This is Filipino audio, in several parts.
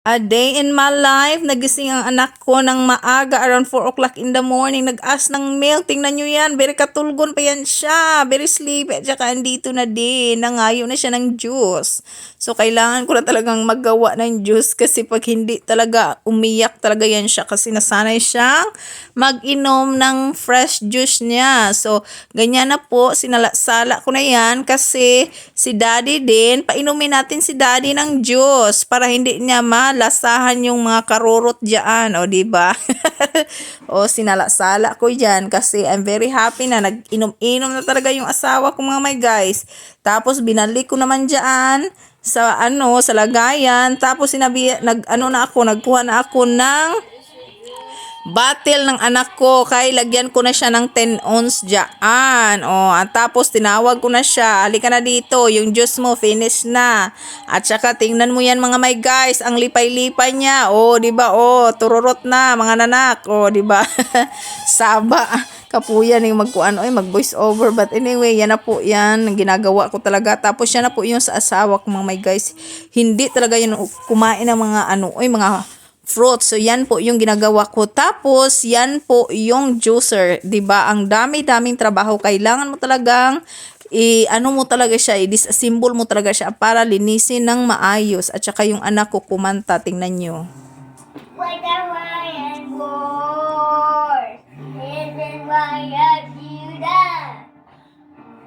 A day in my life, nagising ang anak ko ng maaga around 4 o'clock in the morning. Nag-ask ng milk. Tingnan nyo yan. Very katulgon pa yan siya. Very sleepy. At saka andito na din. Nangayo na siya ng juice. So, kailangan ko na talagang maggawa ng juice kasi pag hindi talaga, umiyak talaga yan siya kasi nasanay siyang mag-inom ng fresh juice niya. So, ganyan na po. Sinala-sala ko na yan kasi si daddy din, painumin natin si daddy ng juice para hindi niya malasahan yung mga karurot diyan, o di ba? O sinala-sala ko diyan kasi I'm very happy na nag-inom-inom na talaga yung asawa ko mga my guys. Tapos binalik ko naman diyan sa sa lagayan. Tapos nagkuha na ako ng bottle ng anak ko, kay lagyan ko na siya ng 10 ounce dyan. At tapos tinawag ko na siya, halika na dito, yung juice mo finish na. At saka tingnan mo yan mga my guys, ang lipay-lipay niya. Di ba? Tururot na mga nanak. Di ba? Saba. Kapuyan yung mag voice over. But anyway, yan na po yan. Ginagawa ko talaga. Tapos yan na po yung sa asawa ko mga my guys. Hindi talaga yun kumain ng mga mga fruits. So, yan po yung ginagawa ko. Tapos, yan po yung juicer. 'Di ba? Ang dami-daming trabaho. Kailangan mo talagang mo talaga siya, i-disassemble mo talaga siya para linisin ng maayos. At saka yung anak ko kumanta. Tingnan nyo. What a Ryan war. This is why you done.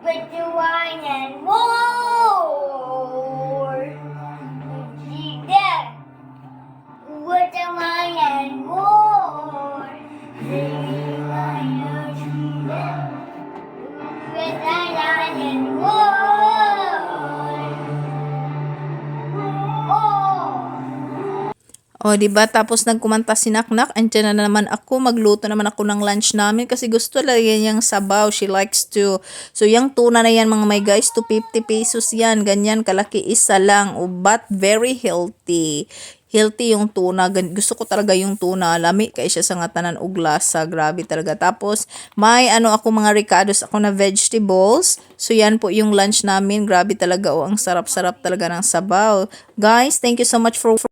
With the Ryan war. She dead. What a Ryan war. This is why you done. With the Ryan war. Diba? Tapos nagkumanta si Naknak. Andiyan na naman ako. Magluto naman ako ng lunch namin kasi gusto lagyan niyang sabaw. She likes to. So, yung tuna na yan mga my guys, 250 pesos yan. Ganyan, kalaki isa lang. But very healthy. Healthy yung tuna. Gusto ko talaga yung tuna. Lami kay siya sa ngatanan og lasa. Grabe talaga. Tapos, may ako mga ricados ako na vegetables. So, yan po yung lunch namin. Grabe talaga. Ang sarap-sarap talaga ng sabaw. Guys, thank you so much for